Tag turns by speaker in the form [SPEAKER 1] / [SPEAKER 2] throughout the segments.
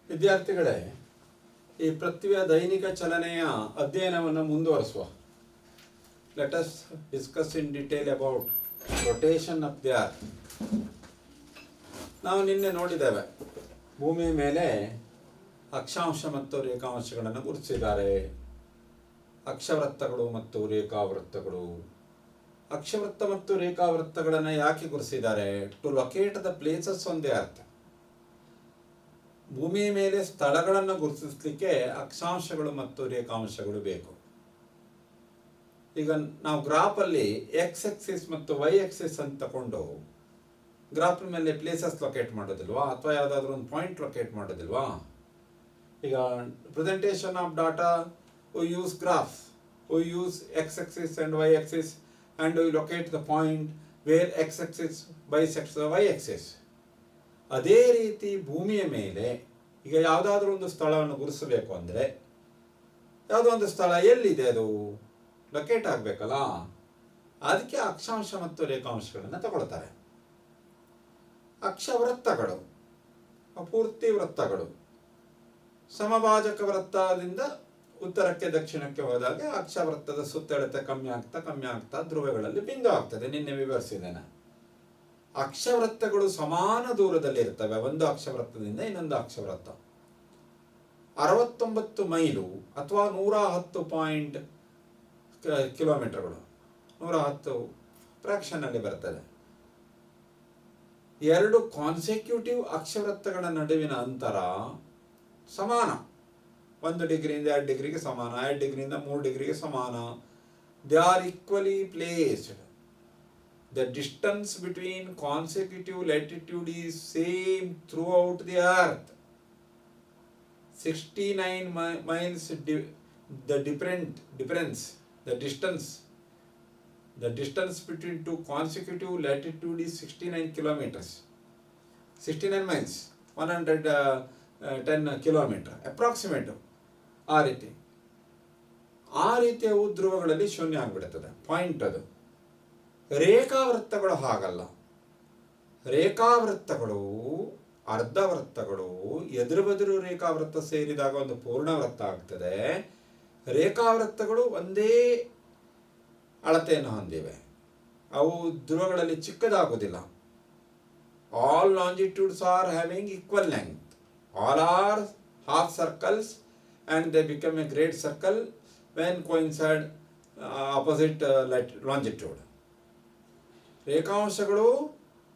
[SPEAKER 1] ವಿದ್ಯಾರ್ಥಿಗಳೇ, ಈ ಪೃಥ್ವಿಯ ದೈನಿಕ ಚಲನೆಯ ಅಧ್ಯಯನವನ್ನು ಮುಂದುವರಿಸುವ. Let us discuss in detail about rotation of the earth. ನಾವು ನಿನ್ನೆ ನೋಡಿದ್ದೇವೆ, ಭೂಮಿಯ ಮೇಲೆ ಅಕ್ಷಾಂಶ ಮತ್ತು ರೇಖಾಂಶಗಳನ್ನು ಗುರುತಿಸಿದ್ದಾರೆ. ಅಕ್ಷವೃತ್ತಗಳು ಮತ್ತು ರೇಖಾವೃತ್ತಗಳು. ಅಕ್ಷವೃತ್ತ ಮತ್ತು ರೇಖಾವೃತ್ತಗಳನ್ನು ಯಾಕೆ ಗುರುತಿಸಿದ್ದಾರೆ? To locate the places on the earth. ಭೂಮಿಯ ಮೇಲೆ ಸ್ಥಳಗಳನ್ನು ಗುರುತಿಸಲಿಕ್ಕೆ ಅಕ್ಷಾಂಶಗಳು ಮತ್ತು ರೇಖಾಂಶಗಳು ಬೇಕು. ಈಗ ನಾವು ಗ್ರಾಫಲ್ಲಿ ಎಕ್ಸ್ ಎಕ್ಸಿಸ್ ಮತ್ತು ವೈ ಎಕ್ಸಿಸ್ ಅಂತ ತಗೊಂಡು ಗ್ರಾಫ್ ಮೇಲೆ ಪ್ಲೇಸಸ್ ಲೊಕೇಟ್ ಮಾಡೋದಿಲ್ವಾ, ಅಥವಾ ಯಾವುದಾದ್ರೂ ಒಂದು ಪಾಯಿಂಟ್ ಲೊಕೇಟ್ ಮಾಡೋದಿಲ್ವಾ? ಈಗ presentation of data we use graphs, we use x-axis and y-axis, and we locate the point where x-axis bisects the y-axis. ಅದೇ ರೀತಿ ಭೂಮಿಯ ಮೇಲೆ ಈಗ ಯಾವುದಾದ್ರೂ ಒಂದು ಸ್ಥಳವನ್ನು ಗುರುತಿಸಬೇಕು ಅಂದರೆ ಯಾವುದೋ ಒಂದು ಸ್ಥಳ ಎಲ್ಲಿದೆ ಅದು ಲೊಕೇಟ್ ಆಗಬೇಕಲ್ಲ, ಅದಕ್ಕೆ ಅಕ್ಷಾಂಶ ಮತ್ತು ರೇಖಾಂಶಗಳನ್ನು ತಗೊಳ್ತಾರೆ. ಅಕ್ಷವೃತ್ತಗಳು ಪೂರ್ತಿ ವೃತ್ತಗಳು. ಸಮಭಾಜಕ ವೃತ್ತದಿಂದ ಉತ್ತರಕ್ಕೆ ದಕ್ಷಿಣಕ್ಕೆ ಹೋದಾಗ ಅಕ್ಷವೃತ್ತದ ಸುತ್ತಳತೆ ಕಮ್ಮಿ ಆಗ್ತಾ ಧ್ರುವಗಳಲ್ಲಿ ಬಿಂದು ಆಗ್ತದೆ. ನಿನ್ನೆ ವಿವರಿಸಿದ್ದೇನೆ. ಅಕ್ಷವೃತ್ತಗಳು ಸಮಾನ ದೂರದಲ್ಲಿ ಇರ್ತವೆ. ಒಂದು ಅಕ್ಷವೃತ್ತದಿಂದ ಇನ್ನೊಂದು ಅಕ್ಷವೃತ್ತ 69 ಮೈಲು ಅಥವಾ 110 ಕಿಲೋಮೀಟರ್ಗಳು, 110 ಫ್ರಾಕ್ಷನ್ ಅಲ್ಲಿ ಬರ್ತದೆ. ಎರಡು ಕಾನ್ಸೆಕ್ಯೂಟಿವ್ ಅಕ್ಷವೃತ್ತಗಳ ನಡುವಿನ ಅಂತರ ಸಮಾನ. 1 ಡಿಗ್ರಿಯಿಂದ 2 ಡಿಗ್ರಿಗೆ ಸಮಾನ, 2 ಡಿಗ್ರಿಯಿಂದ 3 ಡಿಗ್ರಿಗೆ ಸಮಾನ. They are equally placed. The distance between consecutive latitude is same throughout the earth. 69 miles the difference, the distance between two consecutive latitude is 69 kilometers. 69 miles, 110 kilometer approximate. ಆ ರೀತಿಯವು ಧ್ರುವಗಳಲ್ಲಿ ಶೂನ್ಯ ಆಗಿಬಿಡುತ್ತದೆ, ಪಾಯಿಂಟ್ ಅದು. ರೇಖಾವೃತ್ತಗಳು ಹಾಗಲ್ಲ. ರೇಖಾವೃತ್ತಗಳು ಅರ್ಧವೃತ್ತಗಳು, ಎದುರು ಬದುರು ರೇಖಾವೃತ್ತ ಸೇರಿದಾಗ ಒಂದು ಪೂರ್ಣ ವೃತ್ತ ಆಗ್ತದೆ. ರೇಖಾವೃತ್ತಗಳು ಒಂದೇ ಅಳತೆಯನ್ನು ಹೊಂದಿವೆ. ಅವು ಧ್ರುವಗಳಲ್ಲಿ ಚಿಕ್ಕದಾಗುವುದಿಲ್ಲ. All longitudes are having equal length. All are half circles and they become a great circle when coincide opposite longitude. ರೇಖಾಂಶಗಳು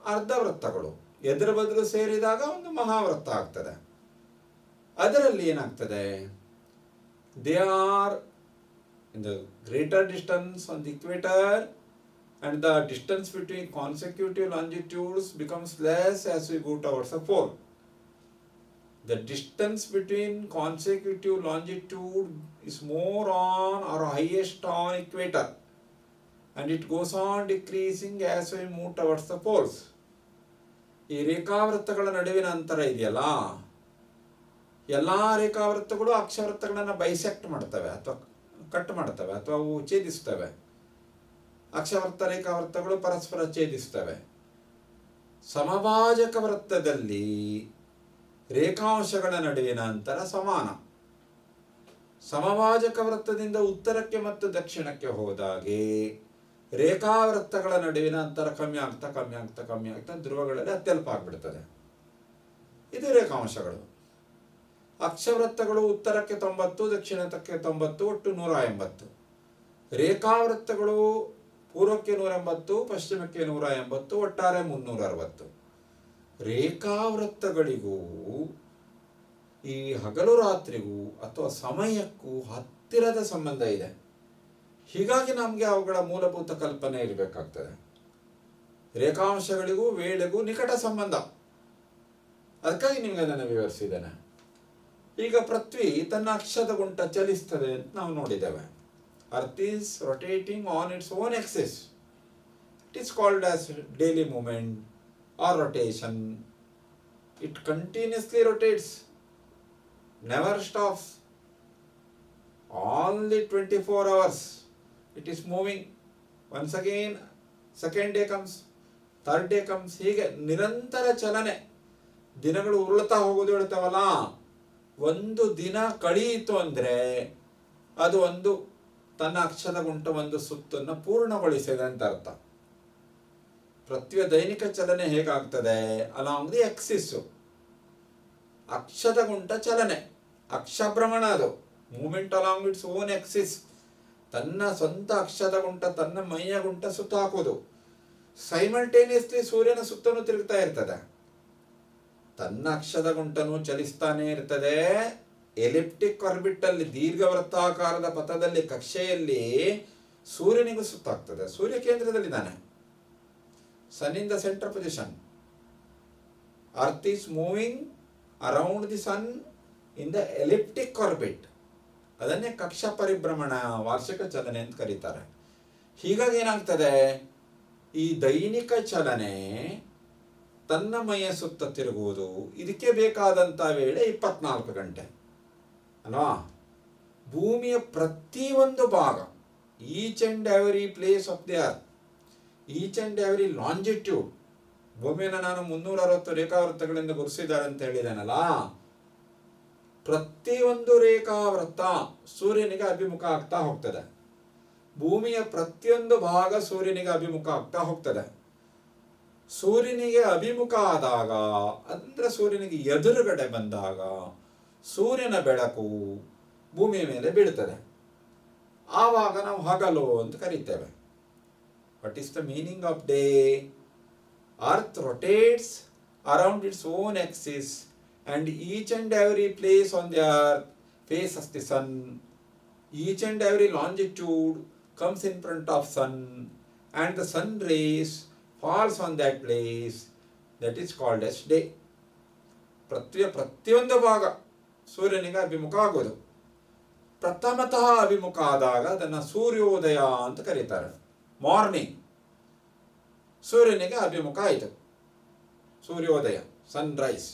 [SPEAKER 1] ಅರ್ಧವೃತ್ತಗಳು ಎದುರು ಬದುರು ಸೇರಿದಾಗ ಒಂದು ಮಹಾವೃತ್ತ ಆಗ್ತದೆ. ಅದರಲ್ಲಿ ಏನಾಗ್ತದೆ? They are in the greater distance on the equator and the distance between consecutive longitudes becomes less as we go towards the pole. The distance between consecutive longitude is more on or highest on equator, and it goes on decreasing as we move towards the poles. ಈ ರೇಖಾವೃತ್ತಗಳ ನಡುವಿನ ಅಂತರ ಇದೆಯಲ್ಲ, ಎಲ್ಲ ರೇಖಾವೃತ್ತಗಳು ಅಕ್ಷವೃತ್ತಗಳನ್ನು bisect ಮಾಡ್ತವೆ ಅಥವಾ cut ಮಾಡ್ತವೆ ಅಥವಾ ಅವು ಛೇದಿಸ್ತವೆ. ಅಕ್ಷವೃತ್ತ ರೇಖಾವೃತ್ತಗಳು ಪರಸ್ಪರ ಛೇದಿಸ್ತವೆ. ಸಮಭಾಜಕ ವೃತ್ತದಲ್ಲಿ ರೇಖಾಂಶಗಳ ನಡುವಿನ ಅಂತರ ಸಮಾನ. ಸಮಭಾಜಕ ವೃತ್ತದಿಂದ ಉತ್ತರಕ್ಕೆ ಮತ್ತು ದಕ್ಷಿಣಕ್ಕೆ ಹೋದಾಗೆ ರೇಖಾವೃತ್ತಗಳ ನಡುವಿನ ಅಂತರ ಕಮ್ಮಿ ಆಗ್ತಾ ಧ್ರುವಗಳಲ್ಲಿ ಅತ್ಯಲ್ಪ ಆಗಿಬಿಡ್ತದೆ. ಇದು ರೇಖಾಂಶಗಳು. ಅಕ್ಷವೃತ್ತಗಳು ಉತ್ತರಕ್ಕೆ 90, ದಕ್ಷಿಣಕ್ಕೆ 90, ಒಟ್ಟು 180. ರೇಖಾವೃತ್ತಗಳು ಪೂರ್ವಕ್ಕೆ 180, ಪಶ್ಚಿಮಕ್ಕೆ 180, ಒಟ್ಟಾರೆ 360. ರೇಖಾವೃತ್ತಗಳಿಗೂ ಈ ಹಗಲು ರಾತ್ರಿಗೂ ಅಥವಾ ಸಮಯಕ್ಕೂ ಹತ್ತಿರದ ಸಂಬಂಧ ಇದೆ. ಹೀಗಾಗಿ ನಮಗೆ ಅವುಗಳ ಮೂಲಭೂತ ಕಲ್ಪನೆ ಇರಬೇಕಾಗ್ತದೆ. ರೇಖಾಂಶಗಳಿಗೂ ವೇಳೆಗೂ ನಿಕಟ ಸಂಬಂಧ. ಅದಕ್ಕಾಗಿ ನಿಮಗೆ ಅದನ್ನು ವಿವರಿಸಿದ್ದೇನೆ. ಈಗ ಪೃಥ್ವಿ ತನ್ನ ಅಕ್ಷದ ಗುಂಟ ಚಲಿಸ್ತದೆ ಅಂತ ನಾವು ನೋಡಿದ್ದೇವೆ. Earth is rotating on its own axis. It is called as daily movement or rotation. It continuously rotates, never stops. All the 24 hours it is moving. Once again second day comes, third day comes. ಹೀಗೆ ನಿರಂತರ ಚಲನೆ. ದಿನಗಳು ಉರುಳುತ್ತಾ ಹೋಗೋದು ಹೇಳ್ತಾವಲ್ಲ, ಒಂದು ದಿನ ಕಳೆಯಿತು ಅಂದರೆ ಅದು ಒಂದು ತನ್ನ ಅಕ್ಷದ ಗುಂಟ ಒಂದು ಸುತ್ತನ್ನು ಪೂರ್ಣಗೊಳಿಸಿದೆ ಅಂತ ಅರ್ಥ. ಪೃಥ್ವಿಯ ದೈನಿಕ ಚಲನೆ ಹೇಗಾಗ್ತದೆ? Along the Axis. ಅಕ್ಷದ ಗುಂಟ ಚಲನೆ, ಅಕ್ಷಭ್ರಮಣ, ಅದು movement along its own axis. ತನ್ನ ಸ್ವಂತ ಅಕ್ಷದ ಗುಂಟ, ತನ್ನ ಮೈಯ ಗುಂಟ ಸುತ್ತ ಹಾಕೋದು. ಸೈಮಲ್ಟೇನಿಯಸ್ಲಿ ಸೂರ್ಯನ ಸುತ್ತಲೂ ತಿರುಗ್ತಾ ಇರ್ತದೆ. ತನ್ನ ಅಕ್ಷದ ಗುಂಟನು ಚಲಿಸ್ತಾನೆ ಇರ್ತದೆ. ಎಲಿಪ್ಟಿಕ್ ಆರ್ಬಿಟ್ ಅಲ್ಲಿ, ದೀರ್ಘವೃತ್ತಾಕಾರದ ಪಥದಲ್ಲಿ, ಕಕ್ಷೆಯಲ್ಲಿ ಸೂರ್ಯನಿಗೂ ಸುತ್ತಾಗ್ತದೆ. ಸೂರ್ಯ ಕೇಂದ್ರದಲ್ಲಿದ್ದಾನೆ. Sun in the centre position. Earth is moving around the sun in the elliptic orbit. ಅದನ್ನೇ ಕಕ್ಷಾ ಪರಿಭ್ರಮಣ, ವಾರ್ಷಿಕ ಚಲನೆ ಅಂತ ಕರೀತಾರೆ. ಹೀಗಾಗಿ ಏನಾಗ್ತದೆ, ಈ ದೈನಿಕ ಚಲನೆ ತನ್ನ ಮೈಯ ಸುತ್ತ ತಿರುಗುವುದು, ಇದಕ್ಕೆ ಬೇಕಾದಂಥ ವೇಳೆ 24 ಗಂಟೆ ಅಲ್ವಾ. ಭೂಮಿಯ ಪ್ರತಿಯೊಂದು ಭಾಗ, each and every place of the earth, each and every longitude, ಭೂಮಿಯನ್ನು ನಾನು 360 ರೇಖಾವೃತ್ತಗಳಿಂದ ಗುರುಸಿದ್ದಾರೆ ಅಂತ ಹೇಳಿದ್ದೇನಲ್ಲ, ಪ್ರತಿಯೊಂದು ರೇಖಾವೃತ್ತ ಸೂರ್ಯನಿಗೆ ಅಭಿಮುಖ ಆಗ್ತಾ ಹೋಗ್ತದೆ. ಭೂಮಿಯ ಪ್ರತಿಯೊಂದು ಭಾಗ ಸೂರ್ಯನಿಗೆ ಅಭಿಮುಖ ಆಗ್ತಾ ಹೋಗ್ತದೆ. ಸೂರ್ಯನಿಗೆ ಅಭಿಮುಖ ಆದಾಗ, ಅಂದರೆ ಸೂರ್ಯನಿಗೆ ಎದುರುಗಡೆ ಬಂದಾಗ, ಸೂರ್ಯನ ಬೆಳಕು ಭೂಮಿಯ ಮೇಲೆ ಬೀಳುತ್ತದೆ. ಆವಾಗ ನಾವು ಹಗಲು ಅಂತ ಕರೀತೇವೆ. What is the meaning of day? Earth rotates around its own axis and each and every place on the earth faces the sun. Each and every longitude comes in front of sun, and the sun rays falls on that place. That is called as day. ಪ್ರತಿಯೊಂದು ಭಾಗ ಸೂರ್ಯನಿಗೆ ಅಭಿಮುಖ ಆಗೋದು. ಪ್ರಥಮತಃ ಅಭಿಮುಖ ಆದಾಗ ಅದನ್ನು ಸೂರ್ಯೋದಯ ಅಂತ ಕರೀತಾರೆ. ಮಾರ್ನಿಂಗ್ ಸೂರ್ಯನಿಗೆ ಅಭಿಮುಖ ಆಯಿತು, ಸೂರ್ಯೋದಯ, ಸನ್ರೈಸ್.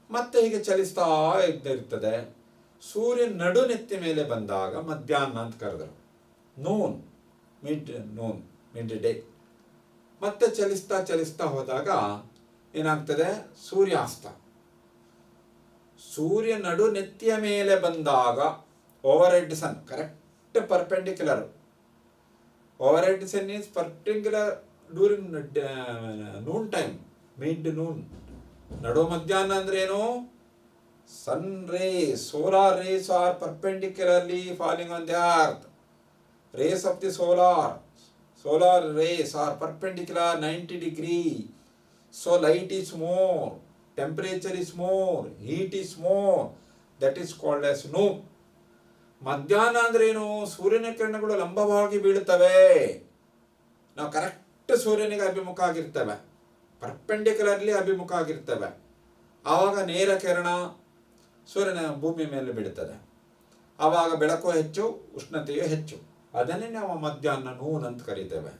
[SPEAKER 1] ಮತ್ತೆ ಹೀಗೆ ಚಲಿಸ್ತಾ ಇರ್ತದೆ. ಸೂರ್ಯ ನಡುನೆತ್ತಿ ಮೇಲೆ ಬಂದಾಗ ಮಧ್ಯಾಹ್ನ ಅಂತ ಕರೆದರು, ನೂನ್, ಮಿಡ್ ಡೇ. ಮತ್ತೆ ಚಲಿಸ್ತಾ ಚಲಿಸ್ತಾ ಹೋದಾಗ ಏನಾಗ್ತದೆ, ಸೂರ್ಯಾಸ್ತ. ಸೂರ್ಯ ನಡುನೆತ್ತಿಯ ಮೇಲೆ ಬಂದಾಗ overhead sun, correct perpendicular. Overhead sun is perpendicular during noon time, mid noon. ನಡು ಮಧ್ಯಾಹ್ನ ಅಂದ್ರೆ ಏನು? Sun rays, solar rays are perpendicularly falling on the earth. Rays of the solar rays are perpendicular 90 degree. So light is more, temperature is more, heat is more. That is called as noon. ಮಧ್ಯಾಹ್ನ ಅಂದ್ರೆ ಏನು? ಸೂರ್ಯನ ಕಿರಣಗಳು ಲಂಬವಾಗಿ ಬೀಳುತ್ತವೆ. ನಾವು correct ಸೂರ್ಯನಿಗೆ ಅಭಿಮುಖ ಆಗಿರ್ತೇವೆ, ಪರ್ಪೆಂಡಿಕ್ಯುಲರ್ಲಿ ಅಭಿಮುಖ ಆಗಿರ್ತವೆ. ಆವಾಗ ನೇರ ಕಿರಣ ಸೂರ್ಯನ ಭೂಮಿ ಮೇಲೆ ಬೀಳುತ್ತದೆ. ಆವಾಗ ಬೆಳಕು ಹೆಚ್ಚು, ಉಷ್ಣತೆಯು ಹೆಚ್ಚು. ಅದನ್ನೇ ನಾವು ಮಧ್ಯಾಹ್ನ ನೂನ್ ಅಂತ ಕರಿತೇವೆ.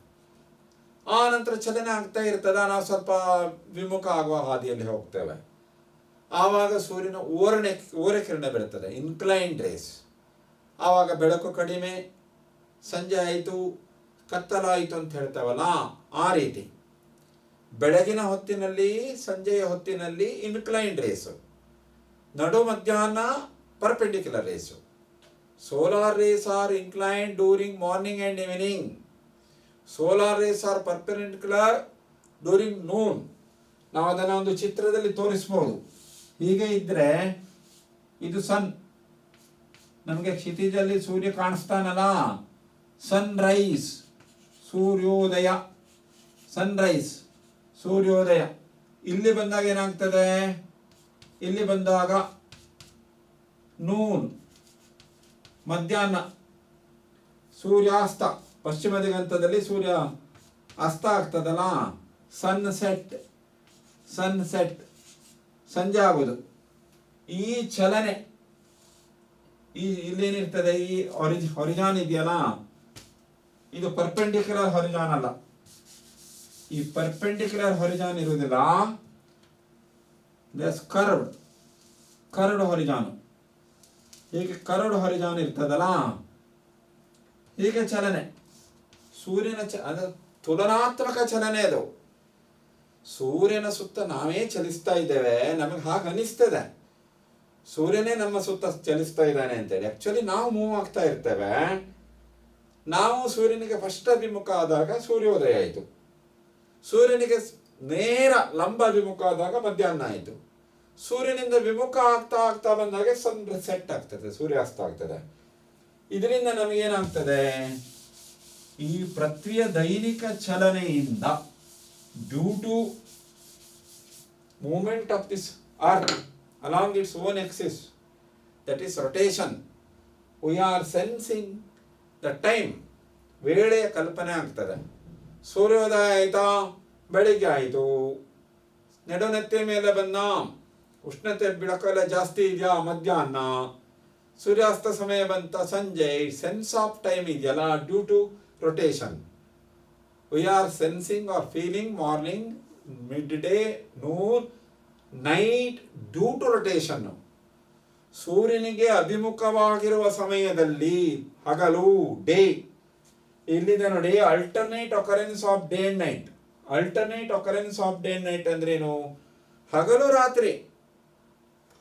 [SPEAKER 1] ಆ ನಂತರ ಚಲನೆ ಆಗ್ತಾ ಇರ್ತದ, ನಾವು ಸ್ವಲ್ಪ ವಿಮುಖ ಆಗುವ ಹಾದಿಯಲ್ಲಿ ಹೋಗ್ತೇವೆ. ಆವಾಗ ಸೂರ್ಯನ ಓರೆ ಕಿರಣ ಬೀಳುತ್ತದೆ, ಇನ್ಕ್ಲೈನ್ಡ್ ರೇಸ್. ಆವಾಗ ಬೆಳಕು ಕಡಿಮೆ, ಸಂಜೆ ಆಯಿತು, ಕತ್ತಲಾಯಿತು ಅಂತ ಹೇಳ್ತೇವಲ್ಲ, ಆ ರೀತಿ. ಬೆಳಗಿನ ಹೊತ್ತಿನಲ್ಲಿ, ಸಂಜೆಯ ಹೊತ್ತಿನಲ್ಲಿ ಇನ್ಕ್ಲೈನ್ಡ್ ರೇಸು, ನಡು ಮಧ್ಯಾಹ್ನ perpendicular rays. Solar rays are inclined during morning and evening. Solar rays are perpendicular during noon. ನಾವು ಅದನ್ನು ಒಂದು ಚಿತ್ರದಲ್ಲಿ ತೋರಿಸ್ಬೋದು. ಹೀಗೆ ಇದ್ರೆ ಇದು ಸನ್, ನಮಗೆ ಕ್ಷಿತಿಜಲ್ಲಿ ಸೂರ್ಯ ಕಾಣಿಸ್ತಾನಲ್ಲ, ಸನ್ ರೈಸ್, ಸೂರ್ಯೋದಯ, ಸನ್ ರೈಸ್, ಸೂರ್ಯೋದಯ. ಇಲ್ಲಿ ಬಂದಾಗ ಏನಾಗ್ತದೆ? ಇಲ್ಲಿ ಬಂದಾಗ ನೂನ್, ಮಧ್ಯಾಹ್ನ. ಸೂರ್ಯಾಸ್ತ, ಪಶ್ಚಿಮ ದಿಗಂತದಲ್ಲಿ ಸೂರ್ಯ ಅಸ್ತ ಆಗ್ತದಲ್ಲ, ಸನ್ಸೆಟ್, ಸಂಜೆ ಆಗೋದು. ಈ ಚಲನೆ, ಇಲ್ಲೇನಿರ್ತದೆ, ಈ ಹೊರಿಜಾನ್ ಇದೆಯಲ್ಲ, ಇದು ಪರ್ಪೆಂಡಿಕ್ಯುಲರ್ ಹೊರಿಜಾನ್ ಅಲ್ಲ. ಈ ಪರ್ಪೆಂಡಿಕ್ಯುಲರ್ ಹೊರಿಜಾನ್ ಇರುವುದಿಲ್ಲ, ಕರ್ಡ್ ಹೊರಿಜಾನು. ಹೀಗೆ ಕರ್ಡ್ ಹೊರಿಜಾನ್ ಇರ್ತದಲ್ಲ, ಹೀಗೆ ಚಲನೆ. ಸೂರ್ಯನ ಅದು ತುಲನಾತ್ಮಕ ಚಲನೆ. ಅದು ಸೂರ್ಯನ ಸುತ್ತ ನಾವೇ ಚಲಿಸ್ತಾ ಇದ್ದೇವೆ, ನಮಗೆ ಹಾಗೆ ಅನಿಸ್ತದೆ. ಸೂರ್ಯನೇ ನಮ್ಮ ಸುತ್ತ ಚಲಿಸ್ತಾ ಇದ್ದಾನೆ ಅಂತೇಳಿ. ಆ್ಯಕ್ಚುಲಿ ನಾವು ಮೂವ್ ಆಗ್ತಾ ಇರ್ತೇವೆ. ನಾವು ಸೂರ್ಯನಿಗೆ ಫಸ್ಟ್ ಅಭಿಮುಖ ಆದಾಗ ಸೂರ್ಯೋದಯ ಆಯಿತು, ಸೂರ್ಯನಿಗೆ ನೇರ ಲಂಬ ಅಭಿಮುಖ ಆದಾಗ ಮಧ್ಯಾಹ್ನ ಆಯಿತು, ಸೂರ್ಯನಿಂದ ವಿಮುಖ ಆಗ್ತಾ ಆಗ್ತಾ ಬಂದಾಗ ಸನ್ ಸೆಟ್ ಆಗ್ತದೆ, ಸೂರ್ಯಾಸ್ತ ಆಗ್ತದೆ. ಇದರಿಂದ ನಮಗೇನಾಗ್ತದೆ, ಈ ಪೃಥ್ವಿಯ ದೈನಿಕ ಚಲನೆಯಿಂದ due to movement of this earth along its own axis, that is rotation, we are sensing the time, ವೇಳೆಯ ಕಲ್ಪನೆ ಆಗ್ತದೆ. ಸೂರ್ಯೋದಯ ಆಯಿತಾ, ಬೆಳಿಗ್ಗೆ ಆಯಿತು, ನೆಡುನೆತ್ತೆ ಮೇಲೆ ಬಂದ, ಉಷ್ಣತೆ ಬೆಳಕೆಲ್ಲ ಜಾಸ್ತಿ ಇದೆಯಾ, ಮಧ್ಯಾಹ್ನ, ಸೂರ್ಯಾಸ್ತ ಸಮಯ ಬಂತ, ಸಂಜೆ. ಸೆನ್ಸ್ ಆಫ್ ಟೈಮ್ ಇದೆಯಲ್ಲ, due to rotation. We are sensing or feeling morning, midday, noon, night, due to rotation. ಸೂರ್ಯನಿಗೆ ಅಭಿಮುಖವಾಗಿರುವ ಸಮಯದಲ್ಲಿ ಹಗಲು, ಡೇ. ಇಲ್ಲಿದೆ ನೋಡಿ, alternate occurrence of day and night. Alternate occurrence of day and night ಅಂದ್ರೇನು? ಹಗಲು ರಾತ್ರಿ,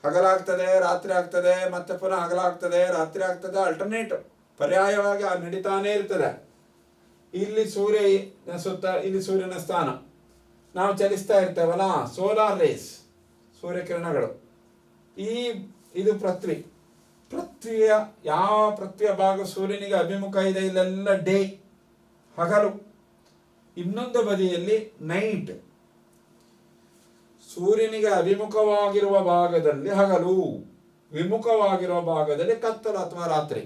[SPEAKER 1] ಹಗಲಾಗ್ತದೆ, ರಾತ್ರಿ ಆಗ್ತದೆ, ಮತ್ತೆ ಪುನಃ ಹಗಲಾಗ್ತದೆ, ರಾತ್ರಿ ಆಗ್ತದೆ, ಅಲ್ಟರ್ನೇಟ್ ಪರ್ಯಾಯವಾಗಿ ನಡೀತಾನೆ ಇರ್ತದೆ. ಇಲ್ಲಿ ಸೂರ್ಯನ ಸುತ್ತ, ಇಲ್ಲಿ ಸೂರ್ಯನ ಸ್ಥಾನ, ನಾವು ಚಲಿಸ್ತಾ ಇರ್ತೇವಲ್ಲ, ಸೋಲಾರ್ ರೇಸ್, ಸೂರ್ಯಕಿರಣಗಳು. ಇದು ಪೃಥ್ವಿ. ಯಾವ ಪೃಥ್ವಿಯ ಭಾಗ ಸೂರ್ಯನಿಗೆ ಅಭಿಮುಖ ಇದೆ, ಇಲ್ಲೆಲ್ಲ ಡೇ, ಹಗಲು. ಇನ್ನೊಂದು ಬದಿಯಲ್ಲಿ ನೈಟ್, ಸೂರ್ಯನಿಗೆ ಅಭಿಮುಖವಾಗಿರುವ ಭಾಗದಲ್ಲಿ ಹಗಲು, ವಿಮುಖವಾಗಿರುವ ಭಾಗದಲ್ಲಿ ಕತ್ತಲು ಅಥವಾ ರಾತ್ರಿ.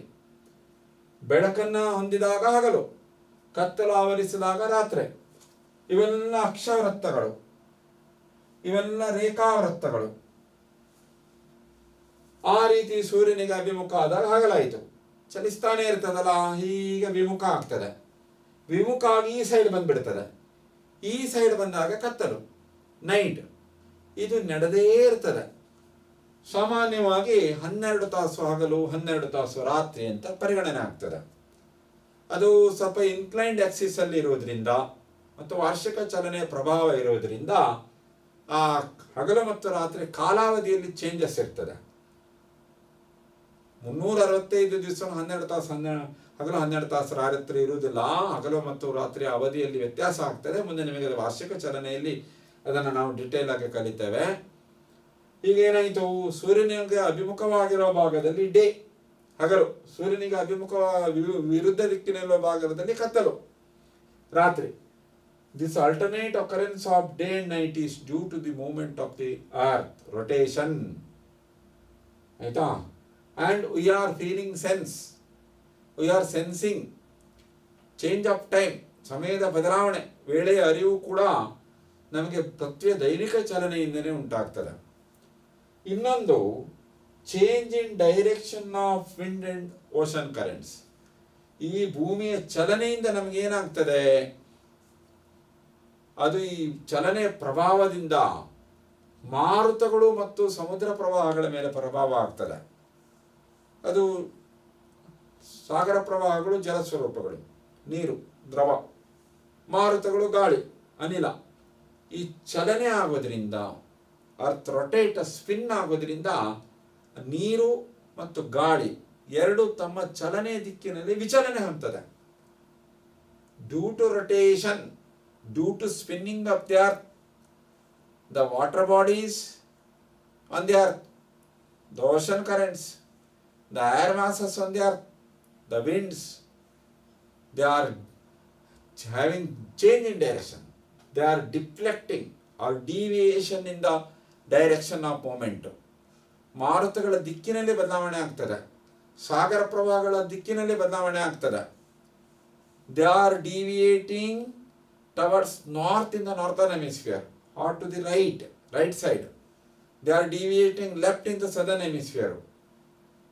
[SPEAKER 1] ಬೆಳಕನ್ನು ಹೊಂದಿದಾಗ ಹಗಲು, ಕತ್ತಲು ಆವರಿಸಿದಾಗ ರಾತ್ರಿ. ಇವೆಲ್ಲ ಅಕ್ಷವೃತ್ತಗಳು, ಇವೆಲ್ಲ ರೇಖಾವೃತ್ತಗಳು. ಆ ರೀತಿ ಸೂರ್ಯನಿಗೆ ಅಭಿಮುಖ ಆದಾಗ ಹಗಲಾಯಿತು, ಚಲಿಸ್ತಾನೆ ಇರ್ತದಲ್ಲ, ಹೀಗೆ ವಿಮುಖ ಆಗ್ತದೆ. ವಿಮುಖ ಆಗಿ ಈ ಸೈಡ್ ಬಂದ್ಬಿಡ್ತದೆ, ಈ ಸೈಡ್ ಬಂದಾಗ ಕತ್ತಲು, ನೈಟ್. ಇದು ನಡೆದೇ ಇರ್ತದೆ. ಸಾಮಾನ್ಯವಾಗಿ 12 ತಾಸು ಹಗಲು, 12 ತಾಸು ರಾತ್ರಿ ಅಂತ ಪರಿಗಣನೆ ಆಗ್ತದೆ. ಅದು ಸ್ವಲ್ಪ ಇನ್ಕ್ಲೈನ್ಡ್ ಆಕ್ಸಿಸ್ ಅಲ್ಲಿ ಇರೋದ್ರಿಂದ ಮತ್ತು ವಾರ್ಷಿಕ ಚಲನೆಯ ಪ್ರಭಾವ ಇರೋದ್ರಿಂದ ಆ ಹಗಲು ಮತ್ತು ರಾತ್ರಿ ಕಾಲಾವಧಿಯಲ್ಲಿ ಚೇಂಜಸ್ ಇರ್ತದೆ. 365 ದಿವಸ 12 ತಾಸು, ಹಗಲು 12 ತಾಸು ರಾತ್ರಿ ಇರುವುದಿಲ್ಲ. ಹಗಲು ಮತ್ತು ರಾತ್ರಿಯ ಅವಧಿಯಲ್ಲಿ ವ್ಯತ್ಯಾಸ ಆಗ್ತದೆ. ಮುಂದೆ ನಿಮಗೆ ವಾರ್ಷಿಕ ಚಲನೆಯಲ್ಲಿ ಅದನ್ನು ನಾವು ಡಿಟೇಲ್ ಆಗಿ ಕಲಿತೇವೆ. ಈಗ ಏನಾಯಿತು, ಸೂರ್ಯನಿಗೆ ಅಭಿಮುಖವಾಗಿರುವ ಭಾಗದಲ್ಲಿ ಡೇ, ಹಗಲು. ಸೂರ್ಯನಿಗೆ ವಿರುದ್ಧ ದಿಕ್ಕಿನಲ್ಲಿರುವ ಭಾಗದಲ್ಲಿ ಕತ್ತಲು, ರಾತ್ರಿ. This alternate occurrence of day and night is due to the movement of the earth, rotation. ಆಯ್ತಾ? And we are feeling sense, we are sensing change of time, ಸಮಯದ ಬದಲಾವಣೆ, ವೇಳೆಯ ಅರಿವು ಕೂಡ ನಮಗೆ ಪೃಥ್ವಿಯ ದೈನಿಕ ಚಲನೆಯಿಂದಲೇ ಉಂಟಾಗ್ತದೆ. ಇನ್ನೊಂದು, change in direction of wind and ocean currents. ಈ ಭೂಮಿಯ ಚಲನೆಯಿಂದ ನಮಗೇನಾಗ್ತದೆ, ಅದು ಈ ಚಲನೆಯ ಪ್ರಭಾವದಿಂದ ಮಾರುತಗಳು ಮತ್ತು ಸಮುದ್ರ ಪ್ರವಾಹಗಳ ಮೇಲೆ ಪ್ರಭಾವ ಆಗ್ತದೆ. ಅದು ಸಾಗರ ಪ್ರವಾಹಗಳು ಜಲಸ್ವರೂಪಗಳು, ನೀರು, ದ್ರವ. ಮಾರುತಗಳು ಗಾಳಿ, ಅನಿಲ. ಈ ಚಲನೆ ಆಗೋದ್ರಿಂದ, ಅರ್ತ್ ರೊಟೇಟ್, ಸ್ಪಿನ್ ಆಗೋದ್ರಿಂದ ನೀರು ಮತ್ತು ಗಾಳಿ ಎರಡು ತಮ್ಮ ಚಲನೆ ದಿಕ್ಕಿನಲ್ಲಿ ವಿಚಲನೆ ಹೊಂದುತ್ತದೆ. Due to rotation, due to spinning of the earth, the water bodies on the earth, the ocean currents, the air masses on the earth, the winds, they are having change in direction. They are deflecting or deviation in the direction of movement. ಮಾರುತಗಳ ದಿಕ್ಕಿನಲ್ಲಿ ಬದಲಾವಣೆ ಆಗ್ತದೆ, ಸಾಗರ ಪ್ರವಾಹಗಳ ದಿಕ್ಕಿನಲ್ಲಿ ಬದಲಾವಣೆ ಆಗ್ತದೆ. They are deviating towards north in the northern hemisphere or to the right side. They are deviating left in the southern hemisphere.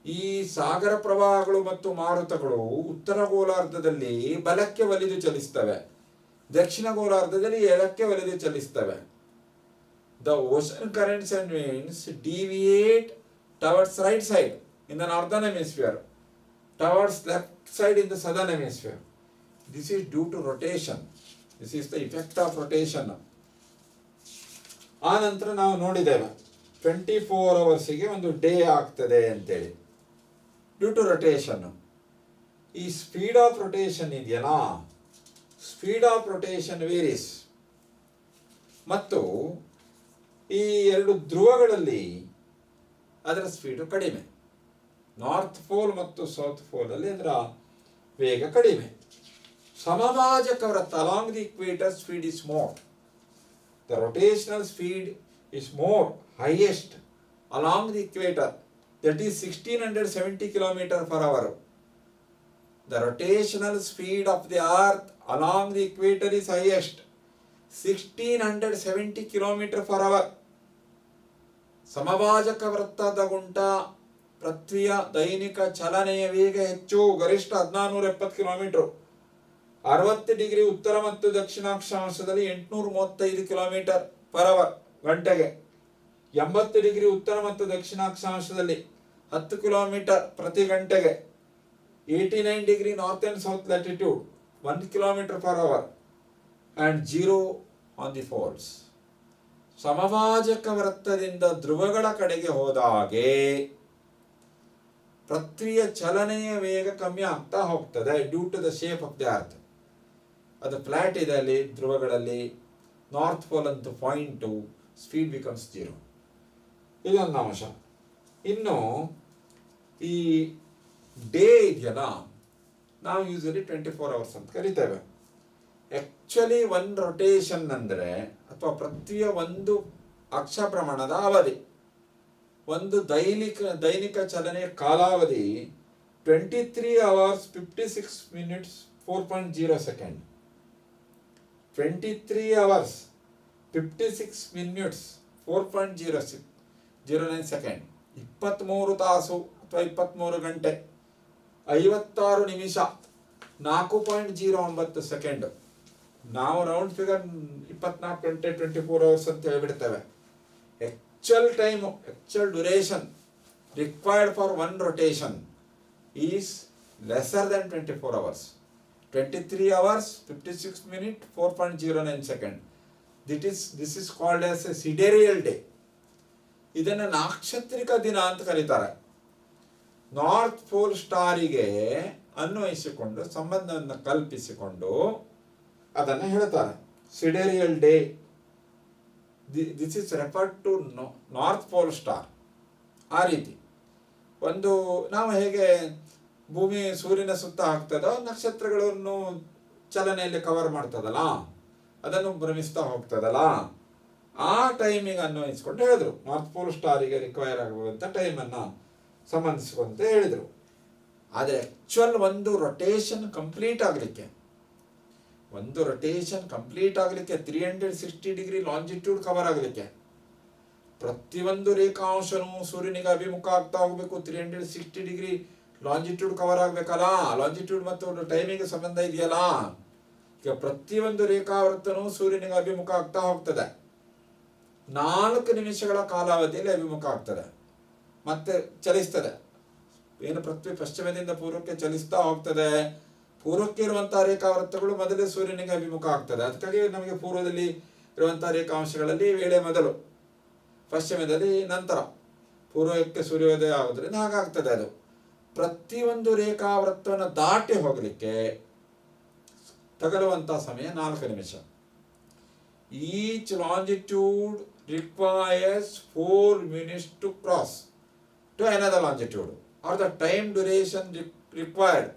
[SPEAKER 1] ಈ ಸಾಗರ ಪ್ರವಾಹಗಳು ಮತ್ತು ಮಾರುತಗಳು ಉತ್ತರ ಗೋಲಾರ್ಧದಲ್ಲಿ ಬಲಕ್ಕೆ ಒಲಿದು ಚಲಿಸ್ತವೆ, ದಕ್ಷಿಣ ಗೋಲಾರ್ಧದಲ್ಲಿ ಎಡಕ್ಕೆ ಒಲಿದು ಚಲಿಸ್ತವೆ. The ocean currents and winds deviate towards right side in the northern hemisphere, towards left side in the southern hemisphere. This is due to rotation. This is the effect of rotation. ಆ ನಂತರ ನಾವು ನೋಡಿದ್ದೇವೆ 24 ಅವರ್ಸಿಗೆ ಒಂದು day ಆಗ್ತದೆ ಅಂತೇಳಿ due to rotation. ಈ speed of rotation ಇದೆಯಲ್ಲ, speed of rotation varies. ಮತ್ತು ಈ ಎರಡು ಧ್ರುವಗಳಲ್ಲಿ ಅದರ ಸ್ಪೀಡು ಕಡಿಮೆ. ನಾರ್ತ್ ಪೋಲ್ ಮತ್ತು ಸೌತ್ ಪೋಲಲ್ಲಿ ಅದರ ವೇಗ ಕಡಿಮೆ. ಸಮಭಾಜಕ ವೃತ್ತ along the equator speed is more. The rotational speed is more highest along the equator, that is 1670 km per hour. The rotational speed of the earth along the equator is highest 1670 km per hour. ಸಮಭಾಜಕ ವೃತ್ತದ ಗುಂಟ ಪೃಥ್ವಿಯ ದೈನಿಕ ಚಲನೆಯ ವೇಗ ಹೆಚ್ಚು, ಗರಿಷ್ಠ 1470 kilometre. 60 degree ಉತ್ತರ ಮತ್ತು ದಕ್ಷಿಣಾಕ್ಷಾಂಶದಲ್ಲಿ 835 kilometre per hour ಗಂಟೆಗೆ. 80 degree ಉತ್ತರ ಮತ್ತು ದಕ್ಷಿಣಾಕ್ಷಾಂಶದಲ್ಲಿ 10 ಕಿಲೋಮೀಟರ್ ಪ್ರತಿ ಗಂಟೆಗೆ. 89 degree north and south latitude 1 kilometre per hour and 0 on the poles. ಸಮಭಾಜಕ ವೃತ್ತದಿಂದ ಧ್ರುವಗಳ ಕಡೆಗೆ ಹೋದಾಗೆ ಪೃಥ್ವಿಯ ಚಲನೆಯ ವೇಗ ಕಮ್ಮಿ ಆಗ್ತಾ ಹೋಗ್ತದೆ due to the shape of the earth. ಅದು ಫ್ಲಾಟ್ ಇದೆ ಅಲ್ಲಿ ಧ್ರುವಗಳಲ್ಲಿ. ನಾರ್ತ್ ಪೋಲ್ ಅಂತೂ 0.2, ಸ್ಪೀಡ್ ಬಿಕಮ್ಸ್ 0. ಇದೊಂದು ಅಂಶ. ಇನ್ನು ಈ ಡೇ ಇದೆಯಲ್ಲ, ನಾವು ಯೂಸಲಿ 24 ಅವರ್ಸ್ ಅಂತ ಕರಿತೇವೆ. ಆ್ಯಕ್ಚುಲಿ ಒಂದು ರೊಟೇಷನ್ ಅಂದರೆ, ಅಥವಾ ಪೃಥ್ವಿಯ ಒಂದು ಅಕ್ಷ ಪ್ರಮಾಣದ ಅವಧಿ, ಒಂದು ದೈನಿಕ ಚಲನೆಯ ಕಾಲಾವಧಿ 23 hours 56 minutes 4.0 seconds. 23 hours 56 minutes 4.09 second. 23 ತಾಸು ಅಥವಾ 23 ಗಂಟೆ 56 ನಿಮಿಷ 4.09 ಸೆಕೆಂಡ್. ನಾವು ರೌಂಡ್ ಫಿಗರ್ 24 ಗಂಟೆ 24 ಅವರ್ಸ್ ಅಂತ ಹೇಳಿಬಿಡ್ತೇವೆ. Actual time, actual duration required for one rotation is lesser than 24 hours. 23 hours 56 minutes 4.09 seconds. This is called as a sidereal day. ಇದನ್ನು ನಾಕ್ಷತ್ರಿಕ ದಿನ ಅಂತ ಕರೀತಾರೆ. ನಾರ್ತ್ ಪೋಲ್ ಸ್ಟಾರಿಗೆ ಅನ್ವಯಿಸಿಕೊಂಡು ಸಂಬಂಧವನ್ನು ಕಲ್ಪಿಸಿಕೊಂಡು ಅದನ್ನು ಹೇಳ್ತಾರೆ sidereal day. This is referred to north pole star. ಆ ರೀತಿ ಒಂದು ನಾವು ಹೇಗೆ ಭೂಮಿ ಸೂರ್ಯನ ಸುತ್ತ ಹಾಕ್ತದೋ, ನಕ್ಷತ್ರಗಳನ್ನು ಚಲನೆಯಲ್ಲಿ ಕವರ್ ಮಾಡ್ತದಲ್ಲ, ಅದನ್ನು ಭ್ರಮಿಸ್ತಾ ಹೋಗ್ತದಲ್ಲ, ಆ ಟೈಮಿಗೆ ಅನ್ವಯಿಸ್ಕೊಂಡು ಹೇಳಿದ್ರು. ನಾರ್ತ್ ಪೋಲ್ ಸ್ಟಾರಿಗೆ ರಿಕ್ವೈರ್ ಆಗುವಂಥ ಟೈಮನ್ನು ಸಂಬಂಧಿಸಿಕೊಂತ ಹೇಳಿದರು. ಆದರೆ ಆ್ಯಕ್ಚುಯಲ್ ಒಂದು ರೊಟೇಷನ್ ಕಂಪ್ಲೀಟ್ ಆಗಲಿಕ್ಕೆ 360 ಡಿಗ್ರಿ ಲಾಂಜಿಟ್ಯೂಡ್ ಕವರ್ ಆಗಲಿಕ್ಕೆ ಪ್ರತಿಯೊಂದು ರೇಖಾಂಶನೂ ಸೂರ್ಯನಿಗೆ ಅಭಿಮುಖ ಆಗ್ತಾ ಹೋಗಬೇಕು. 360 ಡಿಗ್ರಿ ಲಾಂಜಿಟ್ಯೂಡ್ ಕವರ್ ಆಗಬೇಕಲ್ಲ. ಲಾಂಜಿಟ್ಯೂಡ್ ಮತ್ತು ಟೈಮಿಗೆ ಸಂಬಂಧ ಇದೆಯಲ್ಲ. ಈಗ ಪ್ರತಿಯೊಂದು ರೇಖಾವೃತ್ತನೂ ಸೂರ್ಯನಿಗೆ ಅಭಿಮುಖ ಆಗ್ತಾ ಹೋಗ್ತದೆ. 4 ನಿಮಿಷಗಳ ಕಾಲಾವಧಿಯಲ್ಲಿ ಅಭಿಮುಖ ಆಗ್ತದೆ, ಮತ್ತೆ ಚಲಿಸ್ತದೆ. ಏನು ಪೃಥ್ವಿ ಪಶ್ಚಿಮದಿಂದ ಪೂರ್ವಕ್ಕೆ ಚಲಿಸ್ತಾ ಹೋಗ್ತದೆ. ಪೂರ್ವಕ್ಕೆ ಇರುವಂತಹ ರೇಖಾವೃತ್ತಗಳು ಮೊದಲೇ ಸೂರ್ಯನಿಗೆ ಅಭಿಮುಖ ಆಗ್ತದೆ. ಅದಕ್ಕಾಗಿ ನಮಗೆ ಪೂರ್ವದಲ್ಲಿ ಇರುವಂತಹ ರೇಖಾಂಶಗಳಲ್ಲಿ ವೇಳೆ ಮೊದಲು, ಪಶ್ಚಿಮದಲ್ಲಿ ನಂತರ, ಪೂರ್ವಕ್ಕೆ ಸೂರ್ಯೋದಯ ಆಗೋದ್ರಿಂದ ಹಾಗಾಗ್ತದೆ. ಅದು ಪ್ರತಿಯೊಂದು ರೇಖಾವೃತ್ತವನ್ನು ದಾಟಿ ಹೋಗಲಿಕ್ಕೆ ತಗಲುವಂಥ ಸಮಯ 4 ನಿಮಿಷ. Each longitude requires 4 minutes to cross to another longitude, or the time duration required